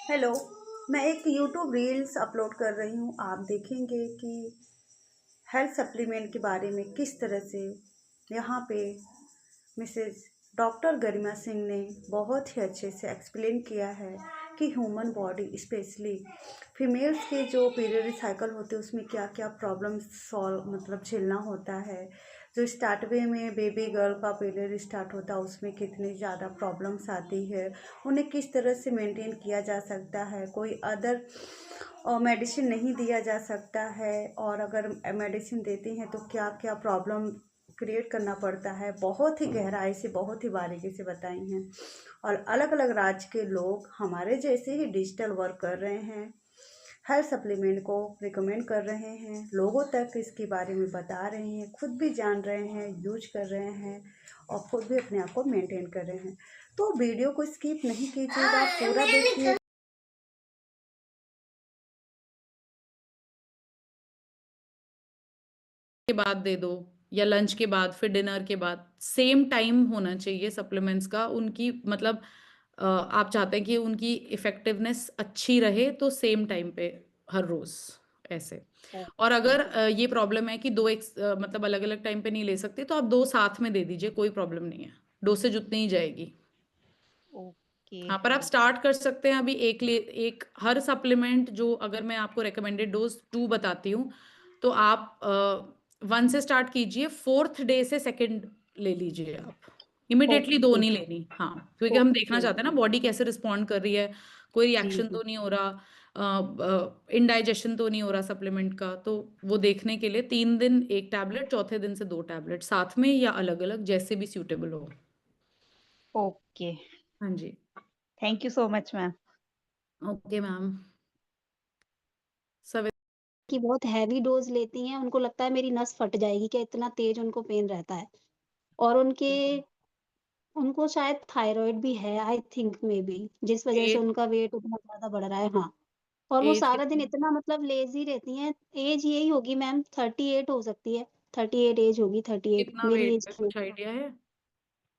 Hello. मैं एक YouTube reels upload कर रही हूँ। आप देखेंगे कि हेल्थ सप्लीमेंट के बारे में किस तरह से यहाँ पे मिसेस डॉक्टर गरिमा सिंह ने बहुत ही अच्छे से एक्सप्लेन किया है कि ह्यूमन बॉडी स्पेशली फीमेल्स के जो पीरियड साइकिल होते हैं उसमें क्या क्या प्रॉब्लम सॉल्व मतलब झेलना होता है। जो स्टार्ट में बेबी गर्ल का पीरियड स्टार्ट होता है उसमें कितनी ज़्यादा प्रॉब्लम्स आती है, उन्हें किस तरह से मेंटेन किया जा सकता है, कोई अदर मेडिसिन नहीं दिया जा सकता है, और अगर मेडिसिन देते हैं तो क्या क्या प्रॉब्लम क्रिएट करना पड़ता है। बहुत ही गहराई से बहुत ही बारीकी से बताई हैं। और अलग अलग राज्य के लोग हमारे जैसे ही डिजिटल वर्क कर रहे हैं, हेल्थ सप्लीमेंट को रिकमेंड कर रहे हैं, लोगों तक इसके बारे में बता रहे हैं, खुद भी जान रहे हैं, यूज कर रहे हैं और खुद भी अपने आप को मेंटेन कर रहे हैं। तो वीडियो को स्किप नहीं कीजिएगा, पूरा देखिए। के बाद दे दो या लंच के बाद फिर डिनर के बाद सेम टाइम होना चाहिए सप्लीमेंट्स का। उनकी मतलब आप चाहते हैं कि उनकी इफेक्टिवनेस अच्छी रहे तो सेम टाइम पे हर रोज ऐसे। और ओके। अगर ये प्रॉब्लम है कि दो एक मतलब अलग अलग टाइम पे नहीं ले सकते तो आप दो साथ में दे दीजिए, कोई प्रॉब्लम नहीं है, डोसेज उतनी ही जाएगी। ओके। हाँ, पर आप स्टार्ट कर सकते हैं अभी एक हर सप्लीमेंट जो अगर मैं आपको रिकमेंडेड डोज 2 बताती हूँ तो आप 1 से स्टार्ट कीजिए, 4th डे से सेकंड ले लीजिए आप। Immediately 2 okay. नहीं लेनी। हाँ, क्योंकि हम देखना ओके। चाहते हैं ना बॉडी कैसे रिस्पॉन्ड कर रही है, कोई जी रिएक्शन जी। तो नहीं हो रहा, इनडाइजेशन तो नहीं हो रहा सप्लीमेंट का। तो वो देखने के लिए 3 दिन 1 टैबलेट, चौथे दिन से 2 टैबलेट साथ में या अलग अलग जैसे भी सूटेबल हो। ओके। हाँ जी। Thank you so much ma'am. Okay ma'am. Savita. कि बहुत हैवी डोज़ लेती हैं, उनको लगता है मेरी नस फट जाएगी, क्या इतना तेज़ उनको पेन रहता है। और उनको शायद थायरॉइड भी है आई थिंक मे बी, जिस वज़ह से एज उनका वेट उतना ज़्यादा बढ़ रहा है। हाँ, और वो एज सारा दिन कितनी? इतना मतलब लेज़ी रहती हैं। ऐज यही होगी मैम 38 हो सकती है, 38 ऐज होगी 38 कितना मेरी वेट ऐज है, की। कुछ आइडिया है?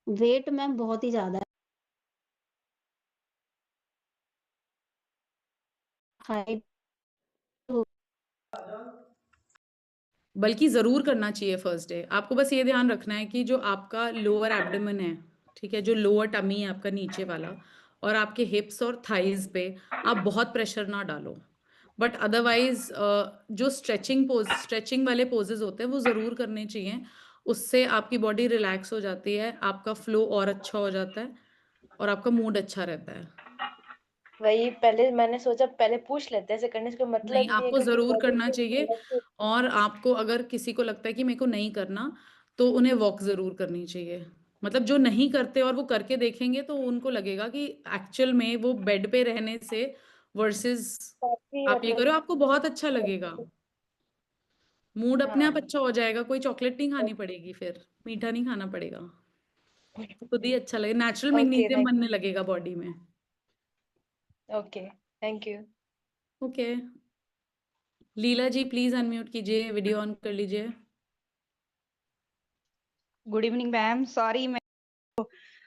वेट मैम बहुत ही ज़्यादा है, हाइट हो बल्कि ज़रूर करना चाहिए फर्स्ट डे। आपको बस ये ध्यान रखना है कि जो आपका लोअर एब्डोमेन है, ठीक है? जो लोअर टमी है आपका नीचे वाला, और आपके हिप्स और थाइज़ पे आप बहुत प्रेशर ना डालो। बट अदरवाइज़ जो स्ट्रेचिंग वाले पोज़ेज़ होते हैं वो ज़रूर करने चाहिए। उससे आपकी बॉडी रिलैक्स हो जाती है, आपका फ्लो और अच्छा हो जाता है और आपका मूड अच्छा रहता है। वही पहले मैंने सोचा पहले पूछ लेते हैं, ऐसे करने से कोई नहीं, मतलब नहीं है आपको क्योंकि ज़रूर बॉडी करना के चाहिए। अलग से। और आपको अगर किसी को लगता है कि मेरे को नहीं करना, तो उन्हें वॉक ज़रूर करनी चाहिए। मतलब जो नहीं करते और वो करके देखेंगे तो उनको लगेगा कि एक्चुअल में वो बेड पे रहने से वर्सेस काफी आप ये मतलब करो, आपको बहुत अच्छा लगेगा। मूड अपने आप हाँ। अच्छा हो जाएगा, कोई चॉकलेट नहीं खानी पड़ेगी फिर, मीठा नहीं खाना पड़ेगा। खुद ही अच्छा लगेगा, नेचुरल ओके मैग्नीशियम थैंक बनने लगेगा बॉडी में। Okay thank you. Okay. Leela ji please unmute कीजिए, वीडियो ऑन कर लीजिए। Good evening ma'am. सॉरी, मैं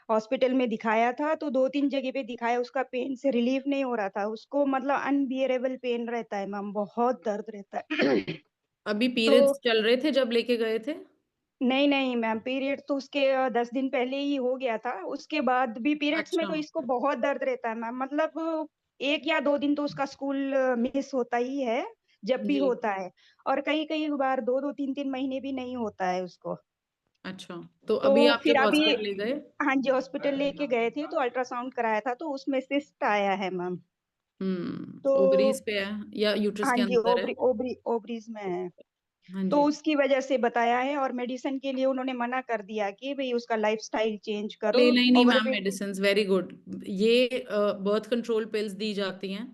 हॉस्पिटल में दिखाया था तो 2-3 जगह पे दिखाया, उसका पेन से रिलीफ नहीं हो रहा था। उसको मतलब अनबियरेबल पेन रहता है मैम, बहुत दर्द रहता है। अभी तो पीरियड्स चल रहे थे जब लेके गए थे? नहीं नहीं मैम, पीरियड तो उसके 10 दिन पहले ही हो गया था। उसके बाद भी पीरियड्स में अच्छा। तो इसको बहुत दर्द रहता है मैम। मतलब 1 या 2 दिन तो उसका स्कूल मिस होता ही है, जब भी जी। होता है। और कई कई बार 2-2 3-3 महीने भी नहीं होता है उसको। अच्छा, तो तो अभी आप फिर जब अभी हॉस्पिटल ले गए? हाँ जी, हॉस्पिटल लेके गए थे तो अल्ट्रासाउंड कराया था तो उसमें सिस्ट आया है मैम। तो ओवरीज पे है या यूट्रस हाँ के जी, अंदर है? ओवरीज में है। हाँ तो जी। उसकी वजह से बताया है और मेडिसिन के लिए उन्होंने मना कर दिया कि भई उसका लाइफस्टाइल चेंज करो। लेना ही नहीं ma'am overweight medicine, very good. ये बर्थ कंट्रोल पिल्स दी जाती हैं।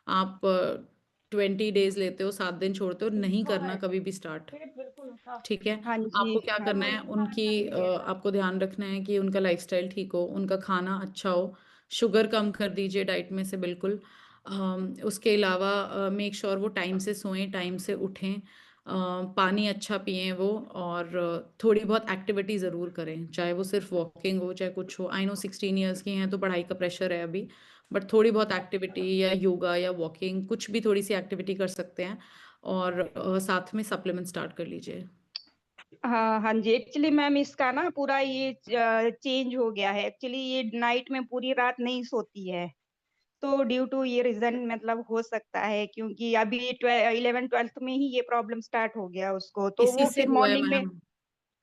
आप 20 डेज लेते हो, 7 दिन छोड़ते हो, नहीं करना कभी भी स्टार्ट। ठीक है? हाँ जी, आपको क्या हाँ करना जी। है, उनकी आपको ध्यान रखना है कि उनका लाइफस्टाइल ठीक हो, उनका खाना अच्छा हो, शुगर कम कर दीजिए डाइट में से बिल्कुल। उसके अलावा मेक श्योर वो टाइम से सोएं, टाइम से उठें, पानी अच्छा पिएं वो, और थोड़ी बहुत एक्टिविटी ज़रूर करें, चाहे वो सिर्फ वॉकिंग हो चाहे कुछ हो। आई नो 16 ईयर्स की हैं तो पढ़ाई का प्रेशर है अभी, बट थोड़ी बहुत एक्टिविटी या योगा या वॉकिंग, कुछ भी थोड़ी सी एक्टिविटी कर सकते हैं, और साथ में सप्लीमेंट स्टार्ट कर लीजिए। हाँ हाँ जी, एक्चुअली मैम इसका ना पूरा ये चेंज हो गया है। एक्चुअली ये नाइट में पूरी रात नहीं सोती है, तो ड्यू टू ये रीजन मतलब हो सकता है, क्योंकि अभी 11th-12th में ही ये प्रॉब्लम स्टार्ट हो गया उसको, तो इसी वो से फिर हुआ है मॉर्निंग में। मैम,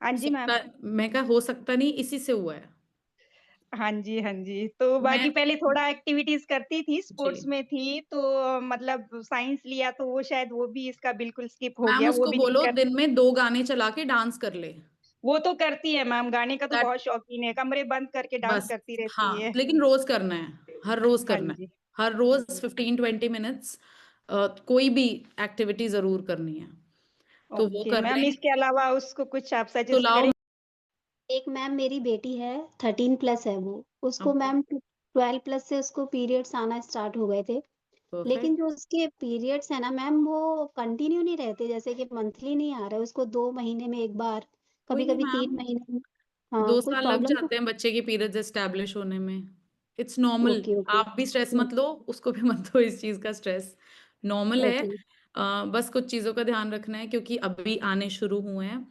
हाँ हो जी मैम। सकता, मैं कहा हो सकता नहीं, इसी से हुआ है। हाँ जी, हाँ जी। तो मैं बाकी पहले थोड़ा एक्टिविटीज़ करती थी, जी स्पोर्ट्स में थी, तो मतलब साइंस लिया तो वो शायद वो भी इसका बिल्कुल स्किप हो मैम गया, वो उसको भी नहीं बोलो कर। दिन में 2 गाने चला के डांस कर ले। वो तो करती है मैम, गाने का तो दैट बहुत शौकीन है, कमरे बंद करके डांस बस, करती रहती हाँ, है। लेकिन रोज करना है, हर रोज हाँ करना है, जी। हर रोज 15-20 मिनट्स कोई भी एक्टिविटी जरूर करनी है, तो वो ओके कर मैम, लें। इसके अलावा उसको कुछ आप तो सजेस्ट लाओ। करें? एक मैम मेरी बेटी है, 13+ है वो, उसको ओके, मैम 12+ से उसको पीरियड्स आना स्टार्ट हो गए थे। लेकिन परफेक्ट। जो उसके पीरियड्स है ना मैम, वो कंटिन्यू नहीं रहते, जैसे कि मंथली नहीं आ रहा है उसको, 2 महीने में एक बार, कोई कभी नहीं कभी मैम, 3 महीने में। हाँ, 2 कोई साल लग प्रॉब्लम तो। जाते हैं बच्चे के पीरियड्स एस्टैब्लिश होने में। It's normal. ओके ओके आप भी स्ट्रेस मत लो, उसको भी मत लो इस चीज का स्ट्रेस, नॉर्मल है। ओके। बस कुछ चीजों का ध्यान रखना है क्योंकि अभी आने शुरू हुए हैं।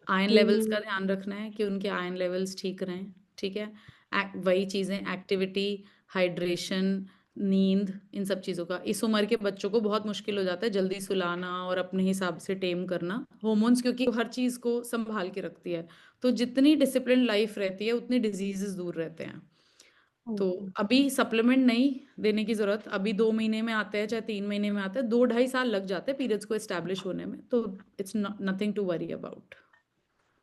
आयरन लेवल्स हम्म। का ध्यान रखना है कि उनके आयरन लेवल्स ठीक रहें, ठीक है। वही चीजें, एक्टिविटी, हाइड्रेशन, नींद, इन सब चीज़ों का इस उम्र के बच्चों को बहुत मुश्किल हो जाता है जल्दी सुलाना और अपने हिसाब से टेम करना हॉर्मोन्स, क्योंकि हर चीज़ को संभाल के रखती है। तो जितनी डिसिप्लिन लाइफ रहती है उतनी डिजीजेस दूर रहते हैं। तो ओके अभी सप्लीमेंट नहीं देने की जरूरत, अभी 2 महीने में आते हैं चाहे 3 महीने में आते हैं, 2-2.5 साल लग जाते हैं पीरियड्स को एस्टैब्लिश होने में, तो it's nothing to worry about.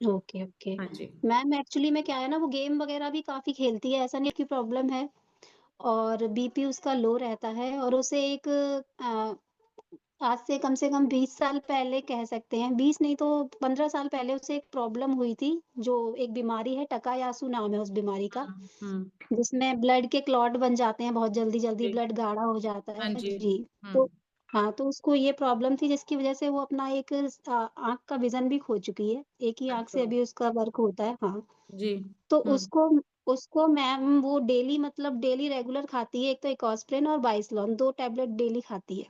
Okay okay. हाँ जी। मैम एक्चुअली में क्या है ना, वो गेम वगैरह भी काफी खेलती है, ऐसा नहीं कि प्रॉब्लम है। और बीपी उसका लो रहता है, और उसे एक आज से कम 20 साल पहले कह सकते हैं, 20 नहीं तो 15 साल पहले उसे एक प्रॉब्लम हुई थी, जो एक बीमारी है, टकायासु नाम है उस बीमारी का, हम्म। जिसमें ब्लड के क्लॉट बन जाते हैं, बहुत जल्दी-जल्दी जी। ब्लड गाढ़ा हो जाता हाँ है। जी। जी। तो हाँ, तो उसको ये प्रॉब्लम थी, जिसकी वजह से वो अपना एक आँख का विज़न भी खो चुकी है। एक ही आँख से अच्छा। अभी उसका वर्क होता है। हाँ, जी। तो हम्म। उसको उसको मैम वो डेली मतलब डेली रेगुलर खाती है, एक तो इकोस्प्रिन और बाइस्लोन 2 टैबलेट डेली खाती है।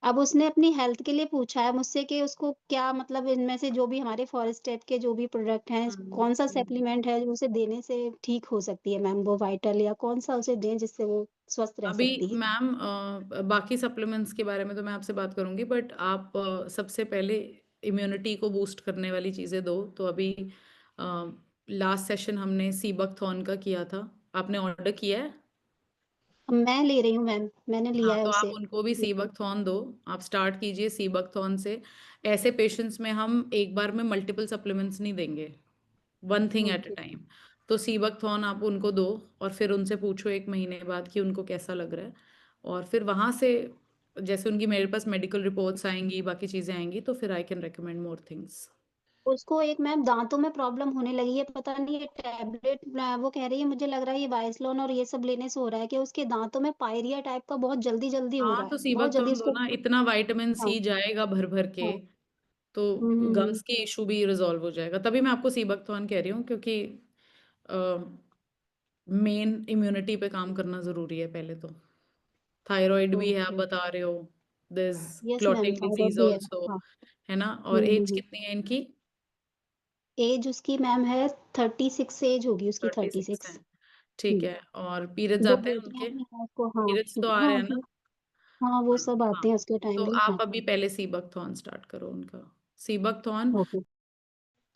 अब उसने अपनी हेल्थ के लिए पूछा है मुझसे कि उसको क्या मतलब इनमें से जो भी हमारे फॉरेस्टेट के जो भी प्रोडक्ट हैं, कौन-सा हम्म। सप्लीमेंट है जो उसे देने से ठीक हो सकती है मैम वो वाइटल, या कौन-सा उसे दें जिससे वो स्वस्थ रह अभी सकती है? मैम बाकी सप्लीमेंट्स के बारे में तो मैं आपसे बात करूंगी, बट आप सबसे पहले इम्यूनिटी को बूस्ट करने वाली चीज़ें दो। तो अभी लास्ट सेशन हमने सीबकथॉर्न का किया था, आपने ऑर्डर किया है? मैं ले रही हूँ मैम, मैंने लिया हाँ, है तो आप उसे। उनको भी ओके, सीबकथॉर्न दो। आप स्टार्ट कीजिए सीबकथॉर्न से। ऐसे पेशेंट्स में हम एक बार में मल्टीपल सप्लीमेंट्स नहीं देंगे, one thing at a okay. Time. तो सीबकथॉर्न आप उनको दो, और फिर उनसे पूछो 1 महीने बाद कि उनको कैसा लग रहा है, और फिर वहां से जैसे उनकी मेरे पास मेडिकल रिपोर्ट्स आएंगी, बाकी चीजें आएंगी, तो फिर I can recommend more things. उसको एक मैम दाँतों में प्रॉब्लम होने लगी है, पता नहीं ये टैबलेट वो कह रही है मुझे लग रहा है ये बाइस्लोन और ये सब लेने से हो रहा है कि उसके दाँतों में पायरिया टाइप का बहुत जल्दी-जल्दी हो हाँ, रहा तो है। बहुत जल्दी सीबकथॉर्न दो उसको। ना, इतना विटामिन हाँ, सी जाएगा भर भर के, हाँ। तो हुँ, हुँ, हुँ। गम्स की इशू भी रिजॉल्व हो जाएगा। तभी मैं आपको सीबकथॉर्न कह रही हूँ, क्योंकि मेन इम्यूनिटी पे काम करना जरूरी है पहले तो। थायराइड भी है आप ओके। बता रहे हो, this yes ma'am, clotting thyroid disease भी है। ऑल्सो, हाँ। है ना। और हुँ, हुँ, एज हुँ। कितनी है इनकी? एज उसकी मैम है 36 एज होगी उसकी, 36 है, 36। ठीक हुँ। है। और पीरियड्स 2 आते हैं बेटियाँ उनके? भी हैं उसको। हाँ, पीरियड्स तो आ रहे हाँ, हैं ना? हाँ, वो हाँ। सब हाँ, आते हैं उसके टाइम तो भी। आप हाँ, अभी पहले सीबकथॉर्न स्टार्ट करो उनका। सीबकथॉर्न। ओके।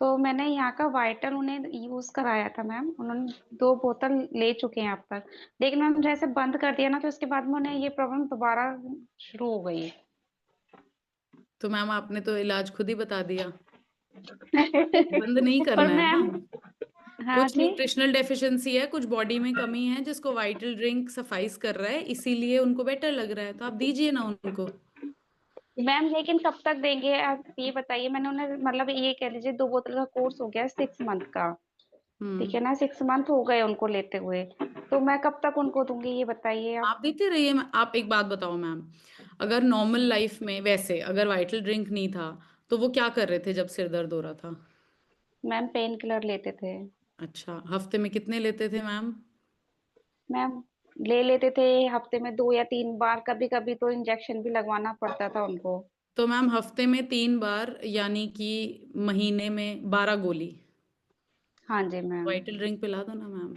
तो मैंने यहाँ का वाइटल उन्हें यूज कराया था मैम, उन्होंने 2 बोतल ले चुके हैं अब तक। लेकिन मैम जैसे बंद कर दिया ना, तो उसके बाद में उन्हें ये प्रॉब्लम दोबारा शुरू हो गई। तो मैम आपने तो इलाज खुद ही बता दिया, बंद नहीं पर करना है ना। मैम, हाँ कुछ जी न्यूट्रिशनल डेफिशिएंसी है, कुछ बॉडी में कमी है जिसको वाइटल ड्रिंक सफाइस कर रहा है, इसीलिए उनको बेटर लग रहा है, तो आप दीजिए ना उनको। मैम, लेकिन कब तक देंगे आप ये बताइए। मैंने उन्हें मतलब ये कह लीजिए 2 बोतल का कोर्स हो गया 6 मंथ का, ठीक है हम्म। ना, 6 मंथ हो गए उनको लेते हुए। तो मैं कब तक उनको दूंगी ये बताइए आप। आप देते रहिए। आप एक बात बताओ मैम, अगर नॉर्मल लाइफ में वैसे अगर वाइटल ड्रिंक नहीं था तो वो क्या कर रहे थे जब सिर दर्द हो रहा था? मैम पेन किलर लेते थे। अच्छा, हफ्ते में कितने लेते थे मैम? मैम ले लेते थे हफ्ते में 2 या 3 बार, कभी-कभी तो इंजेक्शन भी लगवाना पड़ता था उनको। तो मैम हफ्ते में 3 बार यानी कि महीने में 12 गोली। हाँ जी मैम। वाइटल ड्रिंक पिला दो ना मैम।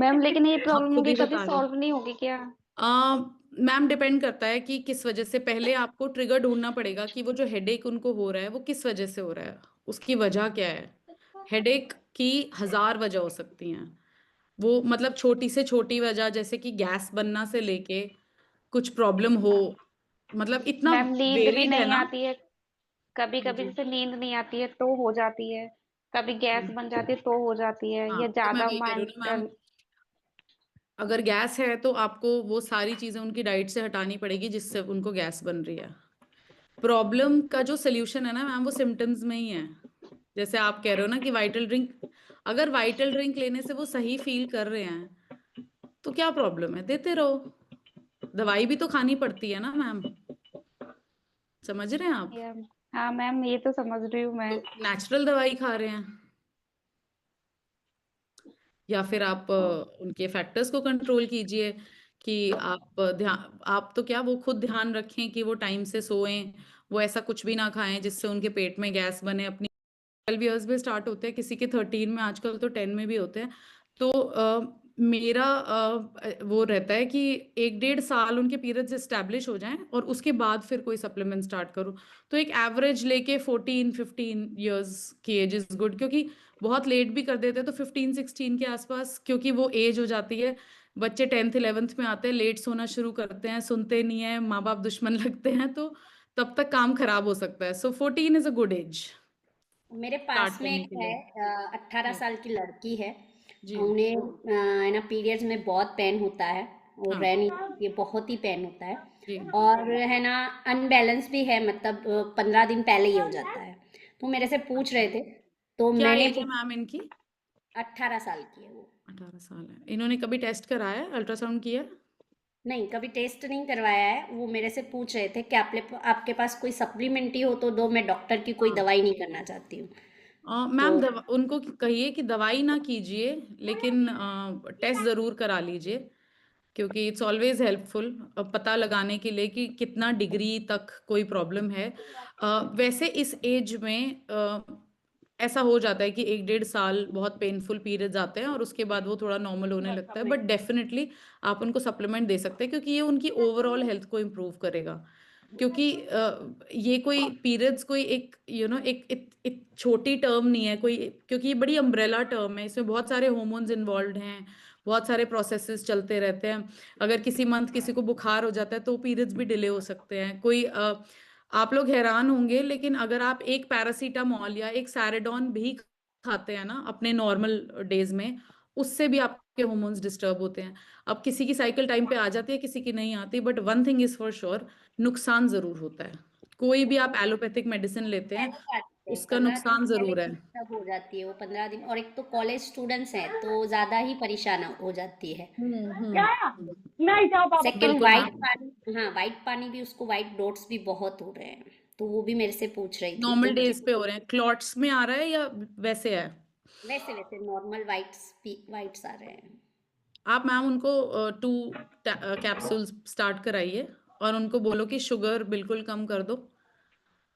मैम लेकिन ये आप प्रॉब्लम खुद उनकी ही कभी बता रहे हो। सॉल्व नहीं होगी क्या? मैम डिपेंड करता है कि किस वजह से। पहले आपको ट्रिगर ढूंढना पड़ेगा कि वो जो हेडेक उनको हो रहा है वो किस वजह से हो रहा है, उसकी वजह क्या है। हेडेक की 1000 वजह हो सकती हैं। वो मतलब छोटी से छोटी वजह जैसे कि गैस बनना से लेके कुछ प्रॉब्लम हो, मतलब इतना मैम नींद भी वेरिड है नहीं ना। आती है, कभी-कभी जी जैसे नींद नहीं आती है तो हो जाती है, कभी गैस बन जाती है तो हो जाती है, हाँ, या तो मैं ज़्यादा वही कह रही हूँ ना मैम, मेंटल। अगर गैस है तो आपको वो सारी चीजें उनकी डाइट से हटानी पड़ेगी जिससे उनको गैस बन रही है। प्रॉब्लम का जो सोल्यूशन है ना मैम वो सिम्टम्स में ही है। जैसे आप कह रहे हो ना कि वाइटल ड्रिंक, अगर वाइटल ड्रिंक लेने से वो सही फील कर रहे हैं तो क्या प्रॉब्लम है, देते रहो। दवाई भी तो खानी पड़ती है ना मैम, समझ रहे हैं आप। या हाँ मैम, ये तो समझ रही हूँ मैं। तो नेचुरल दवाई खा रहे हैं, या फिर आप उनके फैक्टर्स को कंट्रोल कीजिए कि आप ध्यान, आप तो क्या वो खुद ध्यान रखें कि वो टाइम से सोएं, वो ऐसा कुछ भी ना खाएं जिससे उनके पेट में गैस बने। अपनी 12 इयर्स में स्टार्ट होते हैं, किसी के 13 में, आजकल तो 10 में भी होते हैं। तो मेरा वो रहता है कि 1 डेढ़ साल उनके पीरियड्स एस्टेब्लिश हो जाएं और उसके बाद फिर कोई सप्लीमेंट स्टार्ट करो। तो एक एवरेज लेके 14-15 इयर्स की एज इज गुड, क्योंकि बहुत लेट भी कर देते हैं तो 15-16 के आसपास, क्योंकि वो एज हो जाती है। बच्चे 10th 11th में आते हैं, लेट सोना शुरू करते हैं, सुनते नहीं है, माँ बाप दुश्मन लगते हैं, तो तब तक काम खराब हो सकता है। सो 14 इज अ गुड एज मेरे पास स्टार्ट में करने एक के है लिए। 18 जी साल की लड़की है। जी उन्हें है ना पीरियड्स में बहुत पेन होता है और हाँ रह नहीं सकती है, बहुत ही पेन होता है। जी। और है ना अनबैलेंस भी है, मतलब 15 दिन पहले ही हो जाता है। तो मेरे से पूछ रहे थे, तो क्या मैंने एज है मैम इनकी? 18 साल की है वो। 18 साल है। इन्होंने कभी टेस्ट कराया है, अल्ट्रासाउंड किया है? नहीं, कभी टेस्ट नहीं करवाया है। वो मेरे से पूछ रहे थे कि आपके पास कोई सप्लीमेंट्री हो तो दो, मैं डॉक्टर की कोई हाँ दवाई नहीं करना चाहती हूँ। मैम तो उनको कहिए कि दवाई ना कीजिए, लेकिन टेस्ट ज़रूर करा लीजिए, क्योंकि इट्स ऑलवेज हेल्पफुल पता लगाने के लिए कि कितना डिग्री तक कोई प्रॉब्लम है। वैसे इस एज में ऐसा हो जाता है कि 1 डेढ़ साल बहुत पेनफुल पीरियड्स आते हैं और उसके बाद वो थोड़ा नॉर्मल होने लगता है, बट डेफिनेटली आप उनको सप्लीमेंट दे सकते हैं, क्योंकि ये उनकी ओवरऑल हेल्थ को इम्प्रूव करेगा। क्योंकि ये कोई पीरियड्स कोई एक एक छोटी टर्म नहीं है कोई, क्योंकि ये बड़ी अम्ब्रेला टर्म है, इसमें बहुत सारे हॉर्मोन्स इन्वॉल्व हैं, बहुत सारे प्रोसेसेस चलते रहते हैं। अगर किसी मंथ किसी को बुखार हो जाता है तो पीरियड्स भी डिले हो सकते हैं। कोई आप लोग हैरान होंगे, लेकिन अगर आप एक पैरासीटामोल या एक सैराडोन भी खाते हैं ना अपने नॉर्मल डेज में, उससे भी आपके हॉर्मोन्स डिस्टर्ब होते हैं। अब किसी की साइकिल टाइम पे आ जाती है, किसी की नहीं आती, but one thing is for sure, नुकसान जरूर होता है। कोई भी आप एलोपैथिक मेडिसिन लेते हैं एलोपैथी है, उसका 15 दिन नुकसान पहले जरूर है। डिस्टर्ब हो जाती है वो 15 दिन। और एक तो कॉलेज स्टूडेंट्स हैं तो ज्यादा ही परेशान हो जाती है। सेकंड बिल्कुल वाइट मैम। पानी, हाँ वाइट पानी भी, उसको वाइट डॉट्स भी बहुत हो रहे हैं। तो वो भी मेरे से पूछ रही थी, तो नॉर्मल डेज पे हो रहे हैं, क्लॉट्स में आ रहा है या वैसे है? वैसे वैसे नॉर्मल वाइट्स आ रहे हैं। आप मैम उनको 2 कैप्सूल्स स्टार्ट कराइए और उनको बोलो कि शुगर बिल्कुल कम कर दो।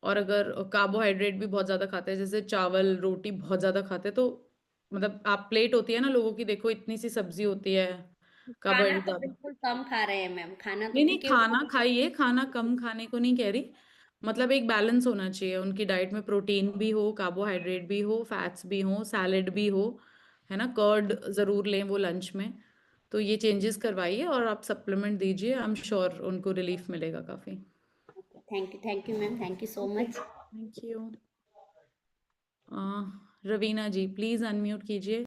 और अगर कार्बोहाइड्रेट भी बहुत ज़्यादा खाते हैं, जैसे चावल रोटी बहुत ज़्यादा खाते हैं, तो मतलब आप प्लेट होती है ना लोगों की, देखो इतनी सी सब्जी होती है, खाना कार्बोहाइड्रेट तो ज़्यादा। बिल्कुल कम खा रहे हैं मैम, खाना तो नहीं नहीं, क्योंकि खाना खाइए, खाना कम खाने को नहीं कह रही, मतलब एक बैलेंस होना चाहिए उनकी डाइट में, प्रोटीन भी हो, कार्बोहाइड्रेट भी हो, फैट्स भी हो, सैलेड भी हो, है ना, कर्ड ज़रूर लें वो लंच में। तो ये चेंजेस करवाइए और आप सप्लीमेंट दीजिए, आई एम श्योर उनको रिलीफ मिलेगा काफ़ी। Thank you ma'am, thank you so okay, much. Thank you. Raveena ji please unmute कीजिए।